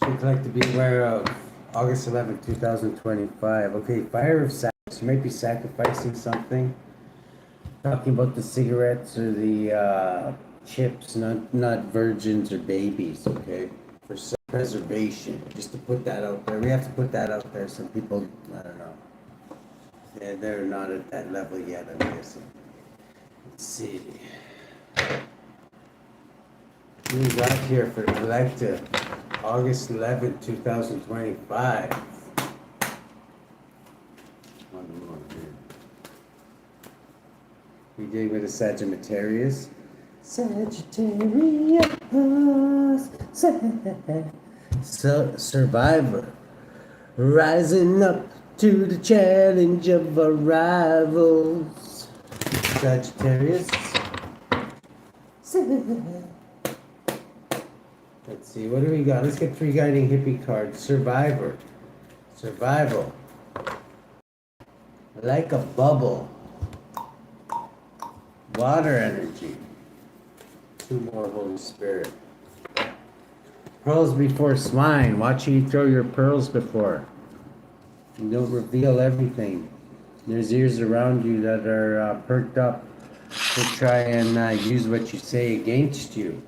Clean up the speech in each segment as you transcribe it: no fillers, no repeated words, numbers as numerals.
You'd like to be aware of August 11th, 2025. Okay, fire of sacrifice. You might be sacrificing something. Talking about the cigarettes or the chips, not virgins or babies, okay? For self-preservation. Just to put that out there. We have to put that out there. Some people, I don't know. They're not at that level yet, I'm guessing. Let's see. What we got here for the collective? August 11th, 2025. One more here. We did with a Sagittarius. Sagittarius. Survivor. Rising up to the challenge of our rivals. Sagittarius. Let's see, what do we got? Let's get 3 guiding hippie cards. Survivor. Survival. Like a bubble. Water energy. 2 more Holy Spirit. Pearls before swine. Watch who you throw your pearls before. You don't reveal everything. There's ears around you that are perked up to try and use what you say against you.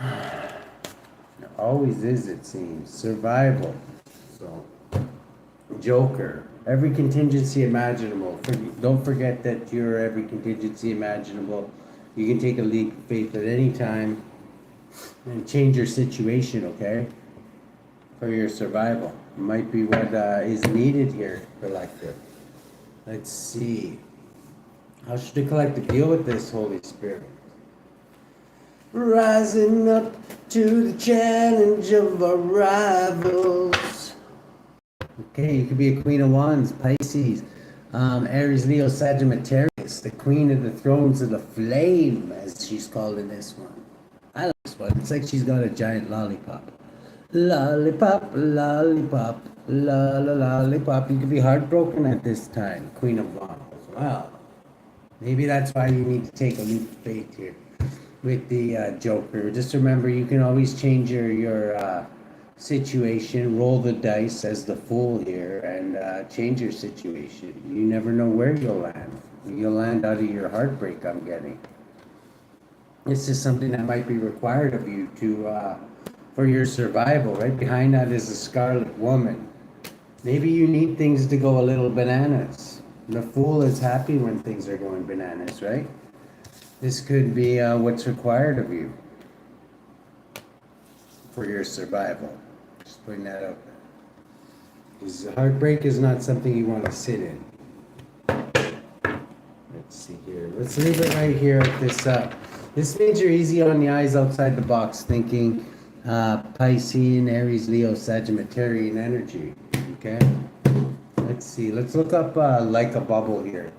It always is, it seems. Survival. So, Joker. Every contingency imaginable. Don't forget that you're every contingency imaginable. You can take a leap of faith at any time and change your situation, okay? For your survival. Might be what is needed here, collective. Let's see. How should the collective deal with this, Holy Spirit? Rising up to the challenge of our rivals. Okay, you could be a Queen of Wands, Pisces, Aries, Leo, Sagittarius, the Queen of the Thrones of the Flame, as she's called in this one. I like this one. It's like she's got a giant lollipop. Lollipop, lollipop, lollipop. You could be heartbroken at this time, Queen of Wands. Wow. Maybe that's why you need to take a leap of faith here with the Joker. Just remember, you can always change your situation, roll the dice as the Fool here, and change your situation. You never know where you'll land. You'll land out of your heartbreak, I'm getting. This is something that might be required of you to for your survival. Right behind that is a Scarlet Woman. Maybe you need things to go a little bananas. The Fool is happy when things are going bananas, right? This could be what's required of you for your survival. Just putting that out there. Because heartbreak is not something you want to sit in. Let's see here. Let's leave it right here at this. This means you're easy on the eyes, outside the box thinking. Piscean, Aries, Leo, Sagittarian energy. Okay? Let's see. Let's look up like a bubble here.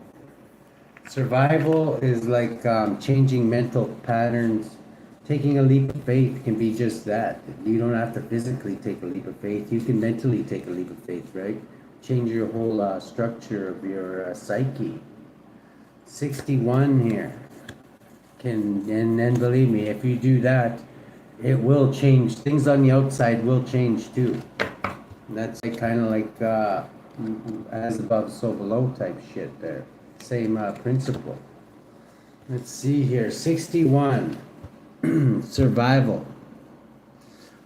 Survival is like changing mental patterns. Taking a leap of faith can be just that. You don't have to physically take a leap of faith. You can mentally take a leap of faith, right? Change your whole structure of your psyche. 61 here. And then believe me, if you do that, it will change. Things on the outside will change too. That's like, kind of like as above, so below type shit there. Same principle. Let's see here. 61. Survival.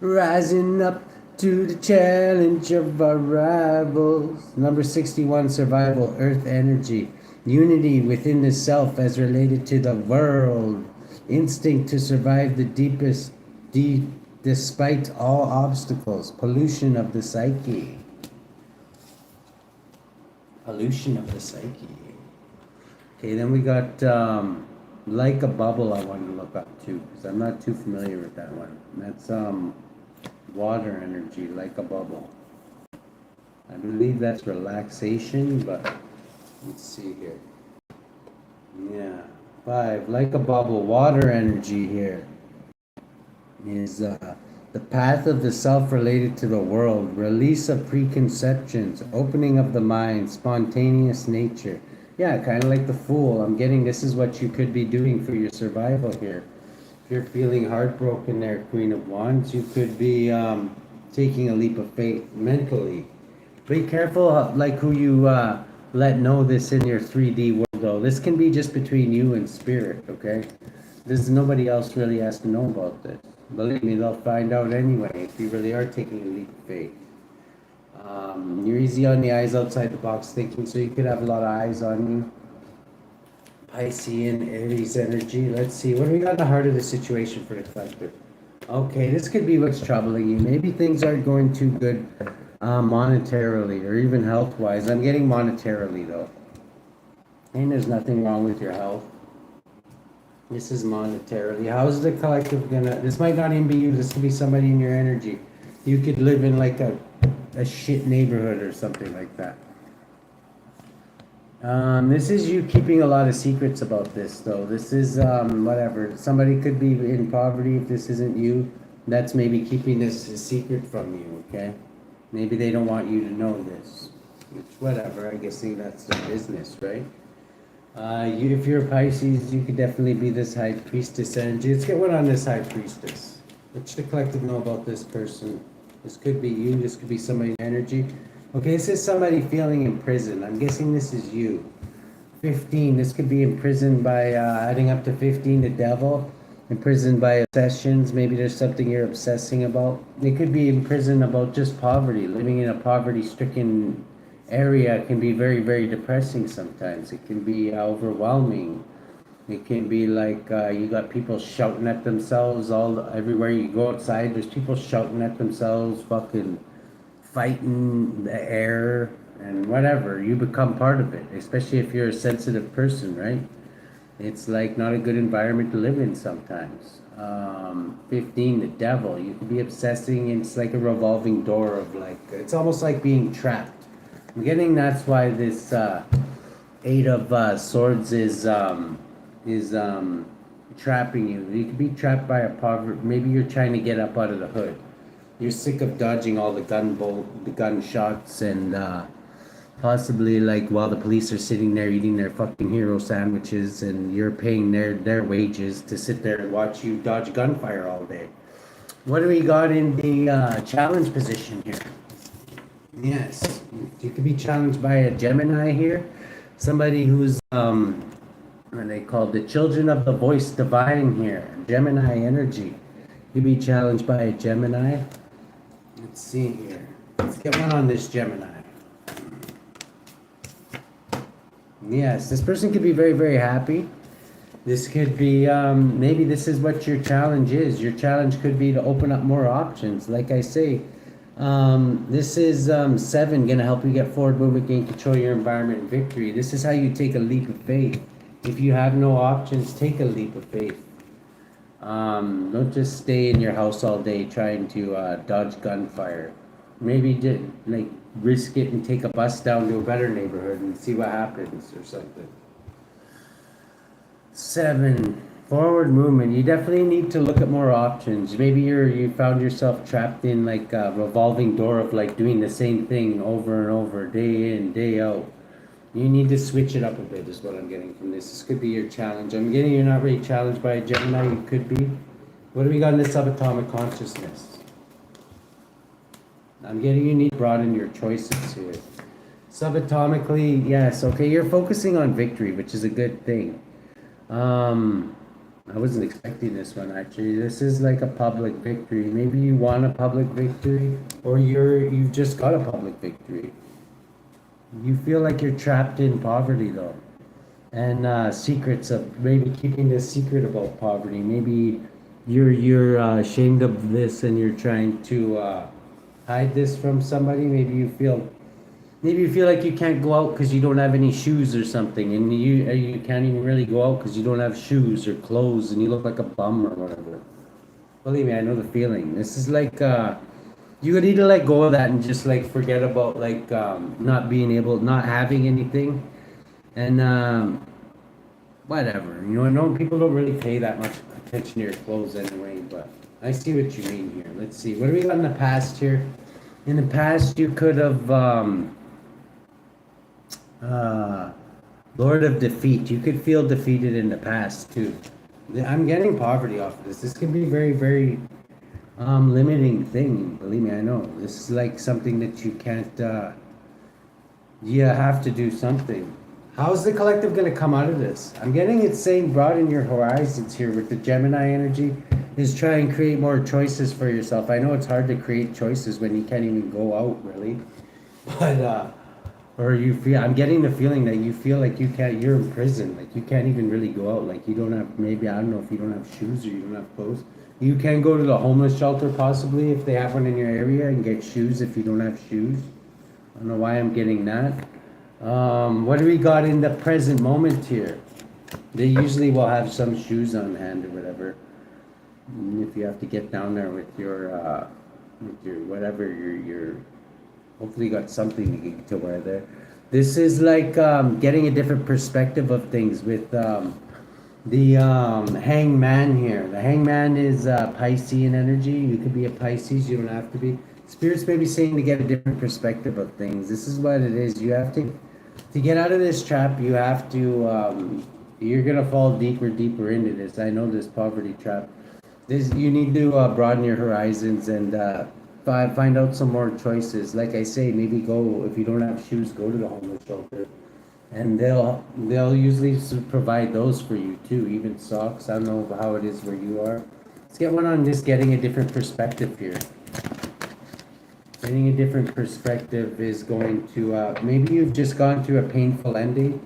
Rising up to the challenge of our rivals. Number 61, survival, earth energy. Unity within the self as related to the world. Instinct to survive the deepest despite all obstacles. Pollution of the psyche. Pollution of the psyche. Okay, then we got like a bubble I want to look up too, because I'm not too familiar with that one. That's water energy, like a bubble. I believe that's relaxation, but let's see here. Yeah, 5, like a bubble, water energy here is the path of the self related to the world, release of preconceptions, opening of the mind, spontaneous nature. Yeah, kind of like the Fool. I'm getting this is what you could be doing for your survival here. If you're feeling heartbroken there, Queen of Wands, you could be taking a leap of faith mentally. Be careful, like who you let know this in your 3D world, though. This can be just between you and spirit, okay? There's nobody else really has to know about this. Believe me, they'll find out anyway if you really are taking a leap of faith. You're easy on the eyes, outside the box thinking, so you could have a lot of eyes on you. Piscean, Aries energy. Let's see, what do we got in the heart of the situation for the collective? Okay, this could be what's troubling you. Maybe things aren't going too good monetarily or even health-wise. I'm getting monetarily, though. And there's nothing wrong with your health. This is monetarily. How is the collective gonna... This might not even be you. This could be somebody in your energy. You could live in like a shit neighborhood or something like that. This is you keeping a lot of secrets about this, though. This is, whatever. Somebody could be in poverty if this isn't you. That's maybe keeping this a secret from you, okay? Maybe they don't want you to know this. Which, whatever, I guess that's their business, right? If you're a Pisces, you could definitely be this High Priestess energy. Let's get one on this High Priestess. What should the collective know about this person? This could be you. This could be somebody's energy. Okay, this is somebody feeling in prison. I'm guessing this is you. 15, this could be imprisoned by adding up to 15, the devil. Imprisoned by obsessions. Maybe there's something you're obsessing about. It could be imprisoned about just poverty. Living in a poverty-stricken area can be very, very depressing sometimes. It can be overwhelming. It can be like you got people shouting at themselves everywhere you go outside. There's people shouting at themselves, fucking fighting the air and whatever. You become part of it, especially if you're a sensitive person, right? It's like not a good environment to live in sometimes. 15, the devil. You could be obsessing. It's like a revolving door of like, it's almost like being trapped. I'm getting that's why this 8 of Swords is trapping you. You could be trapped by a poverty. Maybe you're trying to get up out of the hood. You're sick of dodging all the gunshots and possibly like while the police are sitting there eating their fucking hero sandwiches and you're paying their wages to sit there and watch you dodge gunfire all day. What do we got in the challenge position here? Yes, you could be challenged by a Gemini here. Somebody who's what are they called? The children of the voice divine here. Gemini energy. You'd be challenged by a Gemini. Let's see here. Let's get one on this Gemini. Yes, this person could be very, very happy. This could be, maybe this is what your challenge is. Your challenge could be to open up more options. Like I say, this is 7, going to help you get forward movement, gain control of your environment, and victory. This is how you take a leap of faith. If you have no options, take a leap of faith. Don't just stay in your house all day trying to dodge gunfire. Maybe just like risk it and take a bus down to a better neighborhood and see what happens or something. 7, forward movement. You definitely need to look at more options. Maybe you found yourself trapped in like a revolving door of like doing the same thing over and over, day in, day out. You need to switch it up a bit is what I'm getting from this. This could be your challenge. I'm getting you're not really challenged by a Gemini. You could be. What do we got in this subatomic consciousness? I'm getting you need to broaden your choices here. Subatomically, yes. Okay, you're focusing on victory, which is a good thing. I wasn't expecting this one actually. This is like a public victory. Maybe you want a public victory, or you've just got a public victory. You feel like you're trapped in poverty though, and secrets of maybe keeping this secret about poverty. Maybe you're ashamed of this and you're trying to hide this from somebody. Maybe you feel like you can't go out because you don't have any shoes or something, and you can't even really go out because you don't have shoes or clothes, and you look like a bum or whatever. Believe me, I know the feeling. This is like you need to let go of that and just like forget about like not having anything, and whatever. You know, no, people don't really pay that much attention to your clothes anyway. But I see what you mean here. Let's see. What do we got in the past here? In the past, you could have Lord of Defeat. You could feel defeated in the past too. I'm getting poverty off of this. This can be very, very limiting thing. Believe me, I know. This is like something that you can't, you have to do something. How's the collective going to come out of this? I'm getting it saying broaden your horizons here with the Gemini energy is try and create more choices for yourself. I know it's hard to create choices when you can't even go out really, but or you feel, I'm getting the feeling that you feel like you can't, you're in prison, like you can't even really go out, like you don't have, maybe, I don't know if you don't have shoes or you don't have clothes. You can go to the homeless shelter possibly if they have one in your area and get shoes if you don't have shoes. I don't know why I'm getting that. What do we got in the present moment here? They usually will have some shoes on hand or whatever. If you have to get down there with your whatever, your hopefully you got something to wear there. This is like getting a different perspective of things with the hangman here. The hangman is Piscean energy. You could be a Pisces, you don't have to be. Spirits may be saying to get a different perspective of things. This is what it is. You have to get out of this trap, you have to, you're going to fall deeper into this. I know this poverty trap. This, you need to broaden your horizons and find out some more choices. Like I say, maybe go, if you don't have shoes, go to the homeless shelter. And they'll usually provide those for you too, even socks. I don't know how it is where you are. Let's get one on just getting a different perspective here. Getting a different perspective is going to, maybe you've just gone through a painful ending.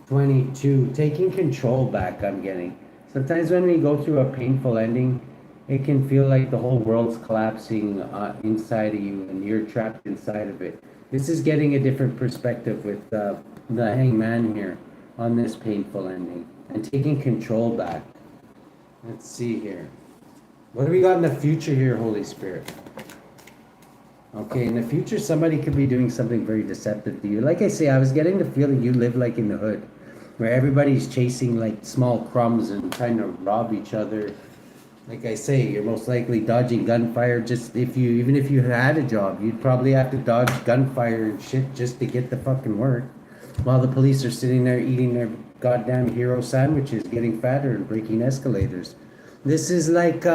22, taking control back, I'm getting. Sometimes when we go through a painful ending, it can feel like the whole world's collapsing inside of you and you're trapped inside of it. This is getting a different perspective with the hangman here on this painful ending and taking control back. Let's see here. What do we got in the future here, Holy Spirit? Okay, in the future, somebody could be doing something very deceptive to you. Like I say, I was getting the feeling you live like in the hood, where everybody's chasing like small crumbs and trying to rob each other. Like I say, you're most likely dodging gunfire. Just even if you had a job, you'd probably have to dodge gunfire and shit just to get the fucking work, while the police are sitting there eating their goddamn hero sandwiches, getting fatter and breaking escalators. This is like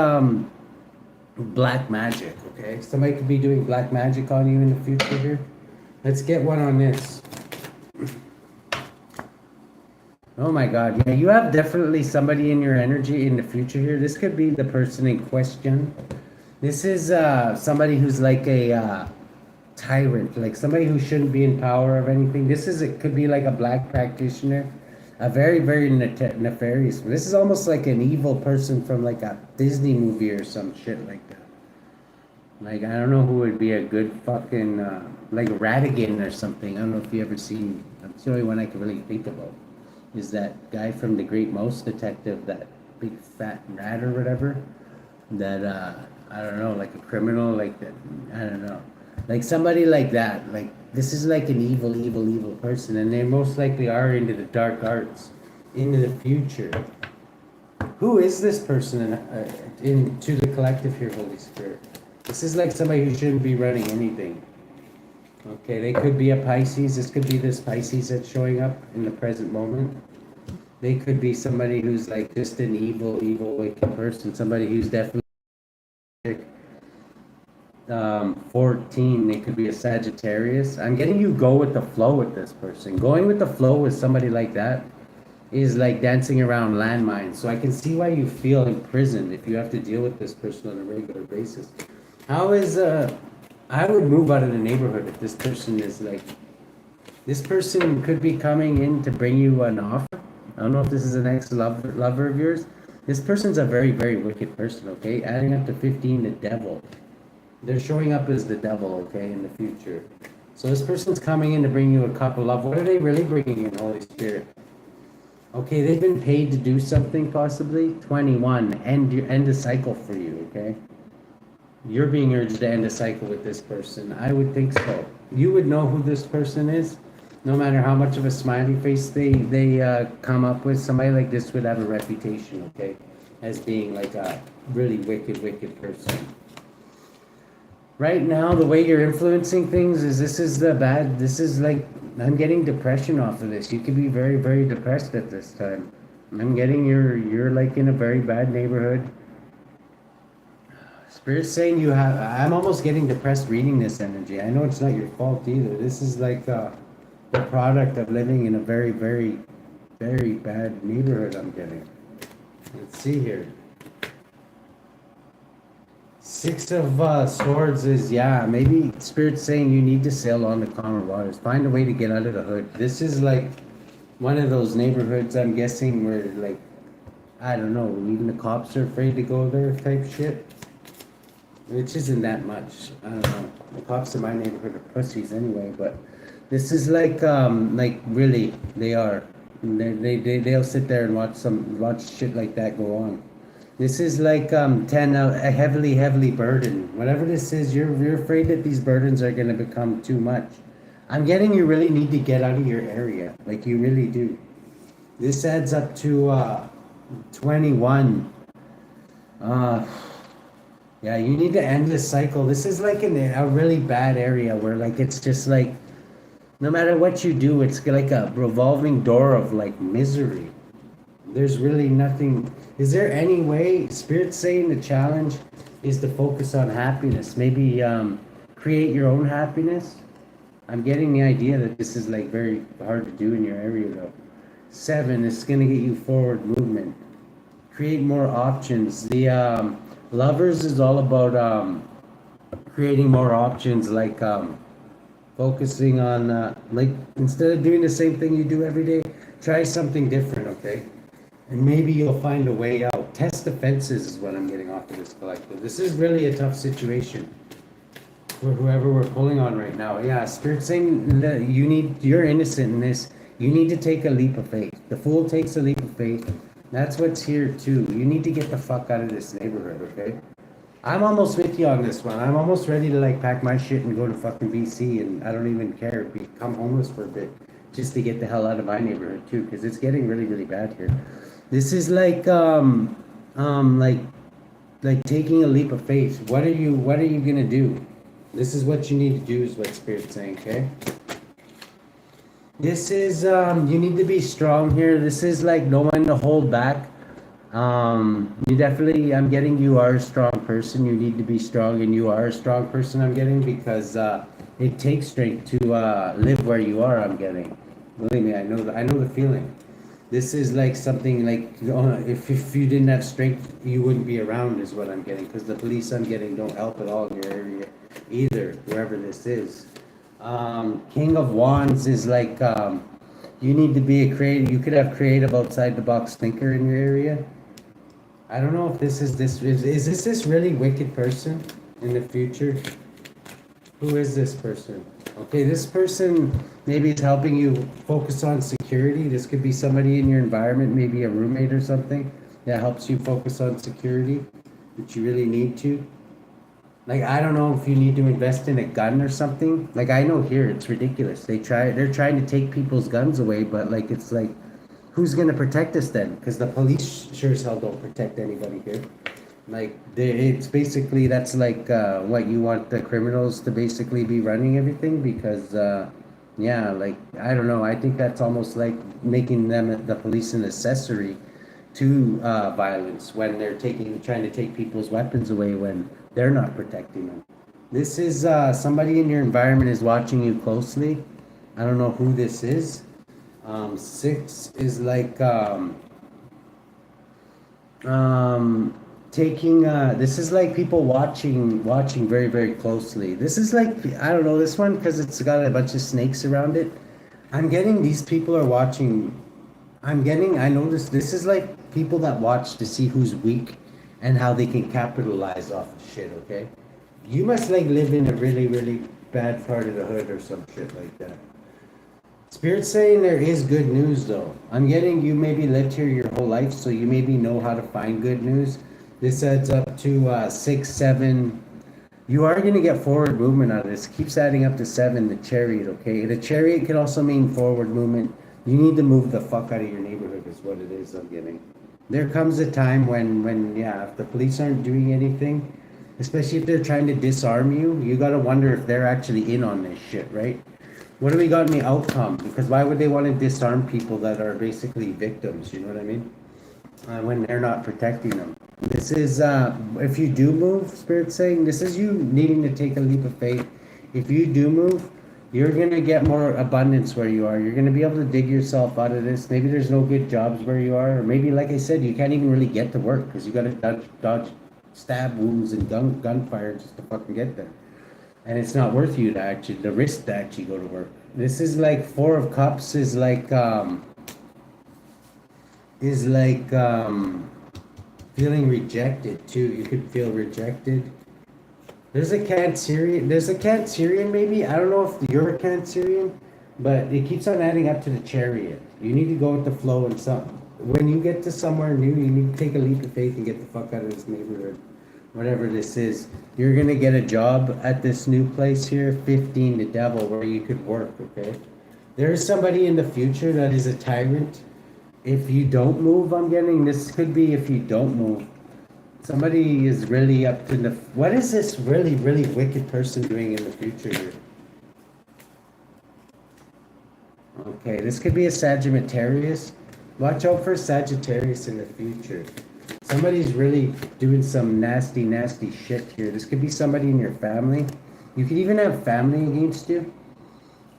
black magic, okay? Somebody could be doing black magic on you in the future here. Let's get one on this. Oh my God, yeah, you have definitely somebody in your energy in the future here. This could be the person in question. This is somebody who's like a tyrant, like somebody who shouldn't be in power of anything. It could be like a black practitioner, a very, very nefarious. This is almost like an evil person from like a Disney movie or some shit like that. Like, I don't know who would be a good fucking, like Ratigan or something. I don't know if you ever seen, that's the only one I can really think about. Is that guy from The Great Mouse Detective, that big fat rat or whatever? That, I don't know, like a criminal, like that, I don't know. Like somebody like that, like this is like an evil, evil, evil person, and they most likely are into the dark arts, into the future. Who is this person into the collective here, Holy Spirit? This is like somebody who shouldn't be running anything. Okay, they could be a Pisces. This could be this Pisces that's showing up in the present moment. They could be somebody who's like just an evil, evil, wicked person. Somebody who's definitely 14, they could be a Sagittarius. I'm getting you go with the flow with this person. Going with the flow with somebody like that is like dancing around landmines. So I can see why you feel imprisoned if you have to deal with this person on a regular basis. How is I would move out of the neighborhood if this person is like, this person could be coming in to bring you an offer. I don't know if this is an ex-lover of yours. This person's a very, very wicked person, okay? Adding up to 15, the devil. They're showing up as the devil, okay, in the future. So this person's coming in to bring you a cup of love. What are they really bringing in, Holy Spirit? Okay, they've been paid to do something, possibly. 21, end a cycle for you, okay? You're being urged to end a cycle with this person. I would think so. You would know who this person is, no matter how much of a smiley face they come up with. Somebody like this would have a reputation, okay, as being like a really wicked, wicked person. Right now, the way you're influencing things is this is like, I'm getting depression off of this. You could be very, very depressed at this time. I'm getting you're like in a very bad neighborhood. Spirit's saying you have. I'm almost getting depressed reading this energy. I know it's not your fault either. This is like the product of living in a very, very, very bad neighborhood. I'm getting. Let's see here. Six of Swords is, yeah, maybe Spirit's saying you need to sail on the calmer waters. Find a way to get out of the hood. This is like one of those neighborhoods, I'm guessing, where, like, I don't know, even the cops are afraid to go there type shit. Which isn't that much. I don't know. The cops in my neighborhood are pussies anyway, but this is like really, they are. They'll sit there and watch shit like that go on. This is like 10 a heavily burden. Whatever this is, you're afraid that these burdens are gonna become too much. I'm getting you really need to get out of your area. Like you really do. This adds up to 21. Yeah, you need to end this cycle. This is like in a really bad area where like it's just like no matter what you do, it's like a revolving door of like misery. There's really nothing. Is there any way? Spirit's saying the challenge is to focus on happiness. Maybe create your own happiness. I'm getting the idea that this is like very hard to do in your area though. 7 is going to get you forward movement. Create more options. The Lovers is all about creating more options, like focusing on like instead of doing the same thing you do every day, try something different, okay? And maybe you'll find a way out. Test defenses is what I'm getting off of this collective. This is really a tough situation for whoever we're pulling on right now. Yeah, Spirit's saying that you're innocent in this. You need to take a leap of faith. The Fool takes a leap of faith. That's what's here too. You need to get the fuck out of this neighborhood, okay? I'm almost with you on this one. I'm almost ready to like pack my shit and go to fucking BC, and I don't even care, become homeless for a bit just to get the hell out of my neighborhood too, because it's getting really, really bad here. This is like taking a leap of faith. What are you gonna do? This is what you need to do, is what Spirit's saying, okay? This is you need to be strong here. This is like no one to hold back. You definitely, I'm getting you are a strong person. You need to be strong, and you are a strong person, I'm getting, because it takes strength to live where you are, I'm getting. Believe me, I know the feeling. This is like something like if you didn't have strength, you wouldn't be around, is what I'm getting, because the police, I'm getting, don't help at all in your area either, wherever this is. King of Wands is like you need to be a creative. You could have creative outside the box thinker in your area. I don't know if this is this really wicked person in the future. Who is this person? Okay, this person maybe is helping you focus on security. This could be somebody in your environment, maybe a roommate or something that helps you focus on security, that you really need to. Like, I don't know if you need to invest in a gun or something. Like, I know here it's ridiculous. They're trying to take people's guns away, but like, it's like, who's gonna protect us then? Because the police sure as hell don't protect anybody here. Like, it's basically, that's like what you want the criminals to basically be running everything, because yeah, like, I don't know. I think that's almost like making them, the police, an accessory to violence when they're trying to take people's weapons away when they're not protecting them. This is somebody in your environment is watching you closely. I don't know who this is. 6 is like taking this is like people watching very, very closely. This is like, I don't know this one because it's got a bunch of snakes around it. I'm getting these people are watching. I know this is like people that watch to see who's weak and how they can capitalize off of shit, okay? You must like live in a really, really bad part of the hood or some shit like that. Spirit's saying there is good news though. I'm getting you maybe lived here your whole life, so you maybe know how to find good news. This adds up to 6, 7. You are going to get forward movement out of this. Keeps adding up to 7, the chariot, okay? The chariot can also mean forward movement. You need to move the fuck out of your neighborhood is what it is, I'm getting. There comes a time when yeah, if the police aren't doing anything, especially if they're trying to disarm you, you got to wonder if they're actually in on this shit, right? What do we got in the outcome? Because why would they want to disarm people that are basically victims, you know what I mean? when they're not protecting them. This is, if you do move, Spirit's saying, this is you needing to take a leap of faith. If you do move, you're going to get more abundance where you are. You're going to be able to dig yourself out of this. Maybe there's no good jobs where you are. Or maybe, like I said, you can't even really get to work because you got to dodge stab wounds and gunfire just to fucking get there. And it's not worth you to actually, the risk to actually go to work. This is like 4 of Cups is like feeling rejected too. You could feel rejected. There's a Cancerian maybe. I don't know if you're a Cancerian, but it keeps on adding up to the Chariot. You need to go with the flow and when you get to somewhere new, you need to take a leap of faith and get the fuck out of this neighborhood. Whatever this is. You're gonna get a job at this new place here, 15 the devil, where you could work, okay? There is somebody in the future that is a tyrant. If you don't move, I'm getting, this could be if you don't move. Somebody is really up to the, what is this really, really wicked person doing in the future here? Okay, this could be a Sagittarius. Watch out for Sagittarius in the future. Somebody's really doing some nasty, nasty shit here. This could be somebody in your family. You could even have family against you.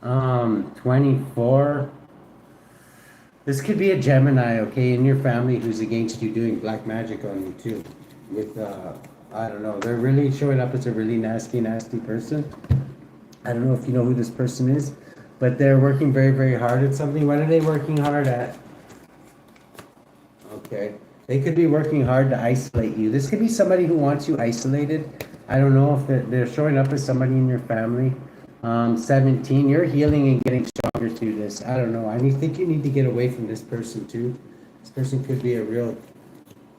24. This could be a Gemini, okay, in your family who's against you doing black magic on you too. With, I don't know, they're really showing up as a really nasty, nasty person. I don't know if you know who this person is, but they're working very, very hard at something. What are they working hard at? Okay. They could be working hard to isolate you. This could be somebody who wants you isolated. I don't know if they're showing up as somebody in your family. 17, you're healing and getting stronger through this. I don't know. I think you need to get away from this person too. This person could be a real,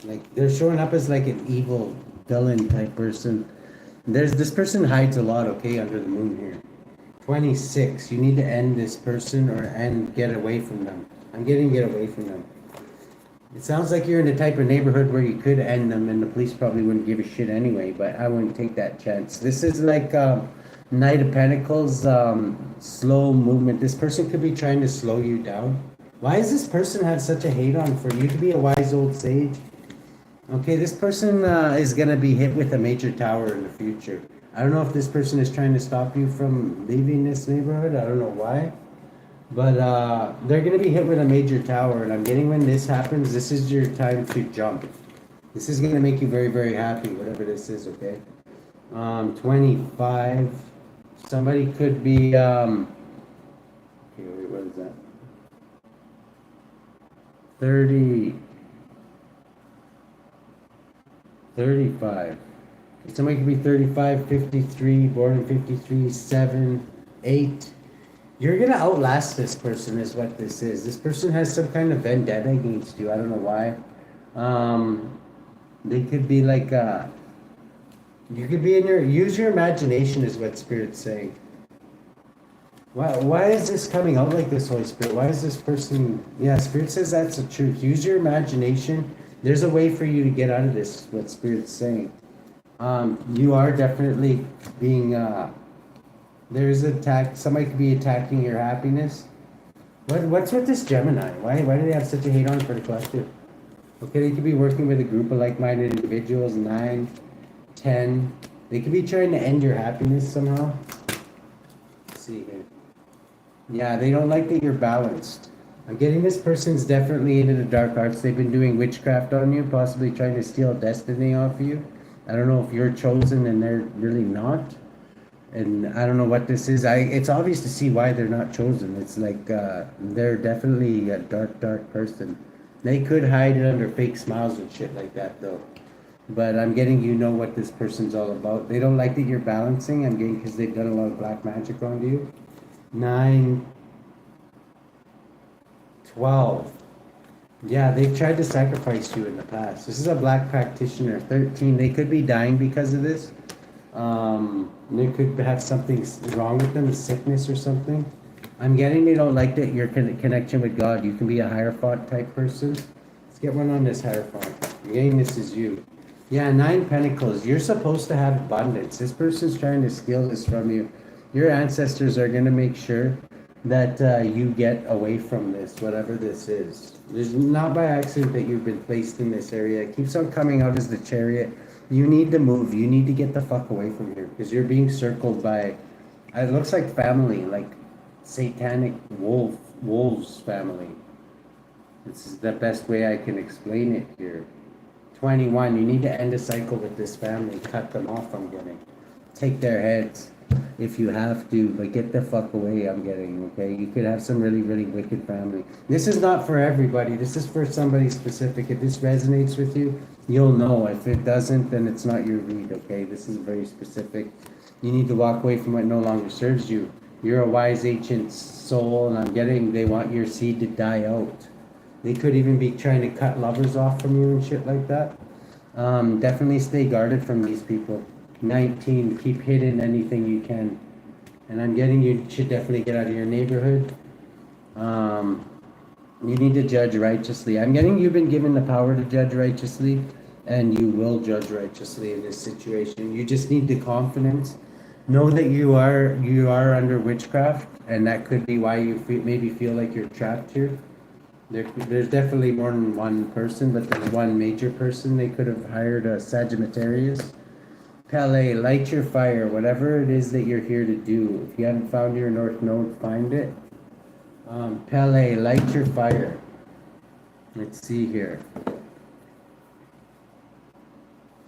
like, they're showing up as like an evil villain type person. This person hides a lot, okay, under the moon here. 26, you need to end this person and get away from them. I'm getting get away from them. It sounds like you're in the type of neighborhood where you could end them and the police probably wouldn't give a shit anyway, but I wouldn't take that chance. This is like Knight of Pentacles, slow movement. This person could be trying to slow you down. Why does this person have such a hate on for you to be a wise old sage? Okay, this person is going to be hit with a major tower in the future. I don't know if this person is trying to stop you from leaving this neighborhood. I don't know why. But they're going to be hit with a major tower. And I'm getting when this happens, this is your time to jump. This is going to make you very, very happy, whatever this is, okay? 25. Somebody could be... okay, wait, what is that? 30... 35. Somebody could be 35, 53, born in 53, 7, 8. You're going to outlast this person is what this is. This person has some kind of vendetta against you. I don't know why. They could be like, you could be in your, use your imagination is what Spirit's saying. Why is this coming out like this, Holy Spirit? Why is this person, yeah, Spirit says that's the truth. Use your imagination. There's a way for you to get out of this, what Spirit's saying. You are definitely being, there's attack. Somebody could be attacking your happiness. What's with this Gemini? Why do they have such a hate on for the collective? Okay, they could be working with a group of like-minded individuals. 9, 10. They could be trying to end your happiness somehow. Let's see here. Yeah, they don't like that you're balanced. I'm getting this person's definitely into the dark arts. They've been doing witchcraft on you, possibly trying to steal destiny off of you. I don't know if you're chosen and they're really not. And I don't know what this is. It's obvious to see why they're not chosen. It's like they're definitely a dark, dark person. They could hide it under fake smiles and shit like that, though. But I'm getting you know what this person's all about. They don't like that you're balancing. I'm getting because they've done a lot of black magic on you. 9, 12. Yeah, they've tried to sacrifice you in the past. This is a black practitioner. 13. They could be dying because of this. They could have something wrong with them, a sickness or something. I'm getting they don't like that your connection with God. You can be a Hierophant type person. Let's get one on this Hierophant. I'm getting this is you. Yeah, 9 Pentacles. You're supposed to have abundance. This person's trying to steal this from you. Your ancestors are going to make sure that you get away from this, whatever this is. There's not by accident that you've been placed in this area. It keeps on coming out as the Chariot. You need to move. You need to get the fuck away from here because you're being circled by, it looks like family, like satanic wolves family. This is the best way I can explain it here. 21, you need to end a cycle with this family. Cut them off, I'm getting. Take their heads if you have to, but get the fuck away, I'm getting, okay? You could have some really, really wicked family. This is not for everybody. This is for somebody specific. If this resonates with you, you'll know. If it doesn't, then it's not your read, okay? This is very specific. You need to walk away from what no longer serves you. You're a wise, ancient soul, and I'm getting they want your seed to die out. They could even be trying to cut lovers off from you and shit like that. Definitely stay guarded from these people. 19, keep hidden anything you can. And I'm getting you should definitely get out of your neighborhood. You need to judge righteously. I'm getting you've been given the power to judge righteously, and you will judge righteously in this situation. You just need the confidence. Know that you are under witchcraft, and that could be why you maybe feel like you're trapped here. There's definitely more than one person, but there's one major person. They could have hired a Sagittarius. Pele, light your fire, whatever it is that you're here to do. If you haven't found your North Node, find it. Pele, light your fire. Let's see here.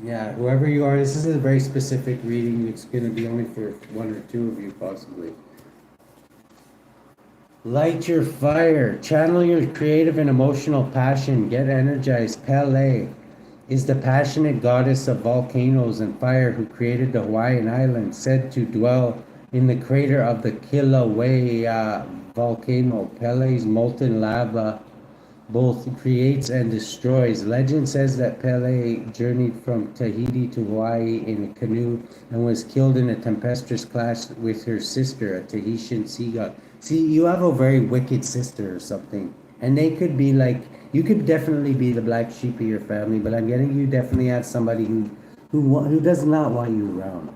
Yeah, whoever you are, this is a very specific reading. It's going to be only for one or two of you, possibly. Light your fire. Channel your creative and emotional passion. Get energized. Pele is the passionate goddess of volcanoes and fire who created the Hawaiian Islands, said to dwell in the crater of the Kilauea volcano. Pele's molten lava both creates and destroys. Legend says that Pele journeyed from Tahiti to Hawaii in a canoe and was killed in a tempestuous clash with her sister, a Tahitian sea god. See, you have a very wicked sister or something. And they could be like, you could definitely be the black sheep of your family, but I'm getting you definitely have somebody who does not want you around.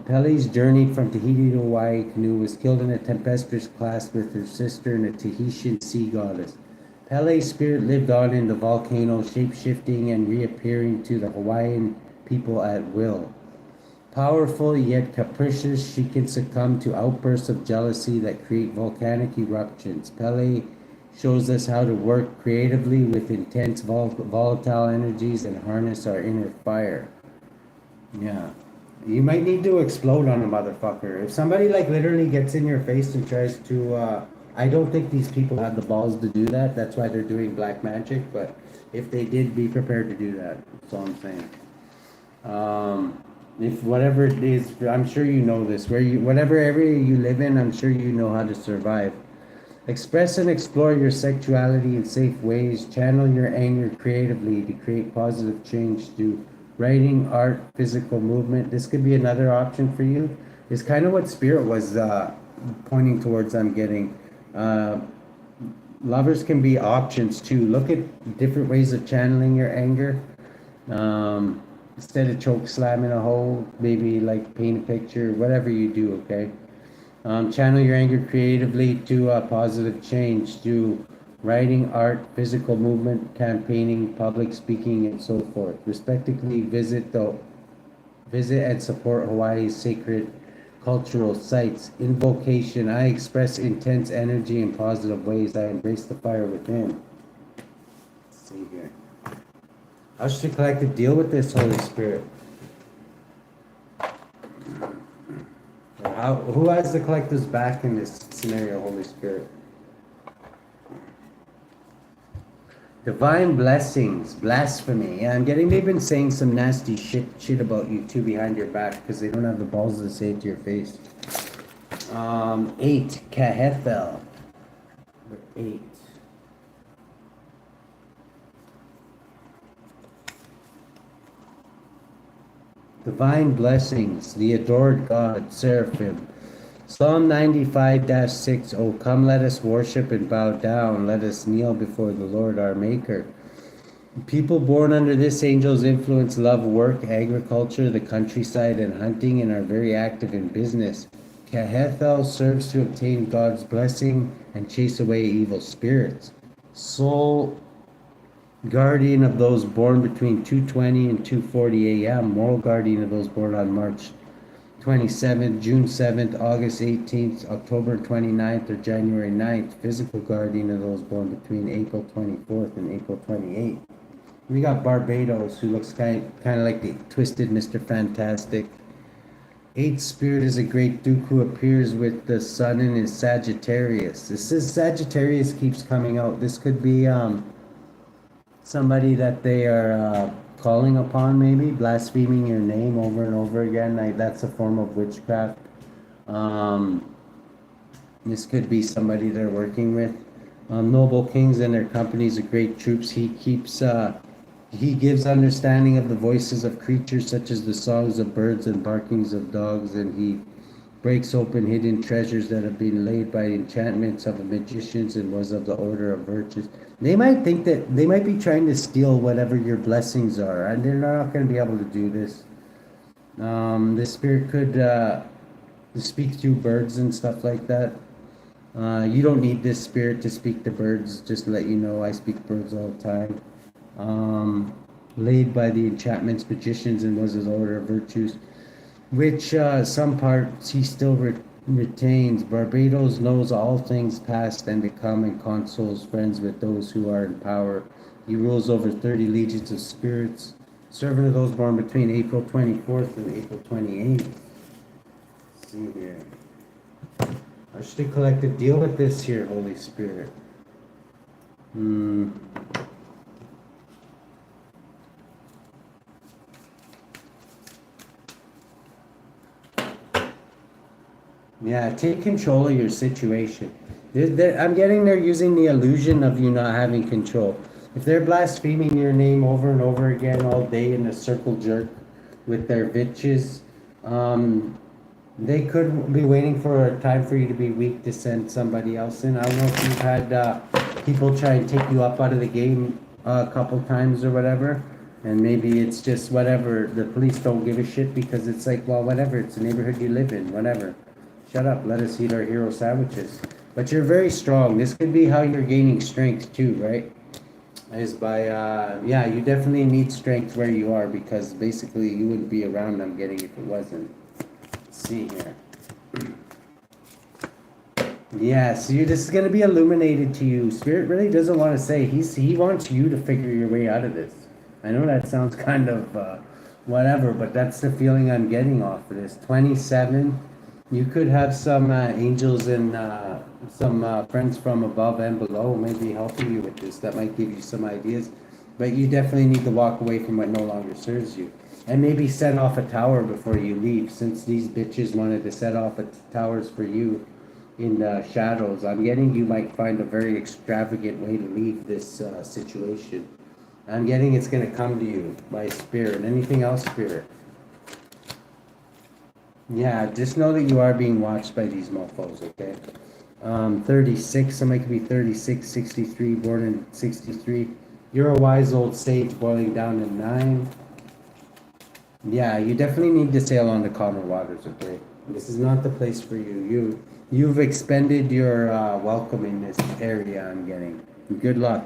Pele's journey from Tahiti to Hawaii canoe was killed in a tempestuous clash with her sister and a Tahitian sea goddess. Pele's spirit lived on in the volcano, shape-shifting and reappearing to the Hawaiian people at will. Powerful yet capricious, she can succumb to outbursts of jealousy that create volcanic eruptions. Pele shows us how to work creatively with intense volatile energies and harness our inner fire. Yeah. You might need to explode on a motherfucker. If somebody like literally gets in your face and tries to, I don't think these people have the balls to do that. That's why they're doing black magic. But if they did, be prepared to do that. That's all I'm saying. If whatever it is, I'm sure you know this. Whatever area you live in, I'm sure you know how to survive. Express and explore your sexuality in safe ways. Channel your anger creatively to create positive change through writing, art, physical movement. This could be another option for you. It's kind of what Spirit was pointing towards, I'm getting. Lovers can be options too. Look at different ways of channeling your anger. Instead of choke slamming a hole, maybe like paint a picture, whatever you do, okay? Channel your anger creatively to a positive change through writing, art, physical movement, campaigning, public speaking, and so forth. Respectively, visit and support Hawaii's sacred cultural sites. Invocation, I express intense energy in positive ways. I embrace the fire within. Let's see here. How should the collective deal with this, Holy Spirit? Who has the collective's back in this scenario, Holy Spirit? Divine blessings, blasphemy. Yeah, I'm getting they've been saying some nasty shit about you too behind your back because they don't have the balls to say it to your face. 8, Kahethel. 8. Divine blessings, the adored God, Seraphim. Psalm 95-6, O come, let us worship and bow down. Let us kneel before the Lord our Maker. People born under this angel's influence love work, agriculture, the countryside, and hunting, and are very active in business. Kahethel serves to obtain God's blessing and chase away evil spirits. Soul guardian of those born between 2:20 and 2:40 a.m. Moral guardian of those born on March 27th, June 7th, August 18th, October 29th, or January 9th. Physical guardian of those born between April 24th and April 28th. We got Barbados, who looks kind of like the twisted Mr. Fantastic. Eighth spirit is a great duke who appears with the sun in his Sagittarius. This is Sagittarius keeps coming out. This could be somebody that they are calling upon, maybe blaspheming your name over and over again. That's a form of witchcraft. This could be somebody they're working with. Noble kings and their companies of great troops. He gives understanding of the voices of creatures, such as the songs of birds and barkings of dogs, and he breaks open hidden treasures that have been laid by enchantments of the magicians and was of the order of virtues. They might think that they might be trying to steal whatever your blessings are, and they're not going to be able to do this. The spirit could speak through birds and stuff like that. You don't need this spirit to speak to birds. Just to let you know, I speak birds all the time. Laid by the enchantments, magicians, and was his order of virtues, which some parts he still retains. Barbados knows all things past and to come, and consoles friends with those who are in power. He rules over 30 legions of spirits, servant of those born between April 24th and April 28th. Let's see here. How should the collective deal with this here, Holy Spirit? Yeah, take control of your situation. I'm getting they're using the illusion of you not having control. If they're blaspheming your name over and over again all day in a circle jerk with their bitches, they could be waiting for a time for you to be weak to send somebody else in. I don't know if you've had people try and take you up out of the game a couple times or whatever, and maybe it's just whatever. The police don't give a shit because it's like, well, whatever. It's the neighborhood you live in, whatever. Shut up, let us eat our hero sandwiches. But you're very strong. This could be how you're gaining strength too, right? Is by, yeah, you definitely need strength where you are, because basically you wouldn't be around, I'm getting, if it wasn't. Let's see here. Yeah, so this is going to be illuminated to you. Spirit really doesn't want to say. He wants you to figure your way out of this. I know that sounds kind of whatever, but that's the feeling I'm getting off of this. 27. You could have some angels and some friends from above and below maybe helping you with this. That might give you some ideas. But you definitely need to walk away from what no longer serves you. And maybe set off a tower before you leave, since these bitches wanted to set off towers for you in the shadows. I'm getting you might find a very extravagant way to leave this situation. I'm getting it's going to come to you by spirit. Anything else, spirit? Yeah, just know that you are being watched by these mofos, okay? 36, somebody could be 36, 63, born in 63. You're a wise old sage boiling down in 9. Yeah, you definitely need to sail on the calmer waters, okay? This is not the place for you. You've expended your welcome in this area, I'm getting. Good luck.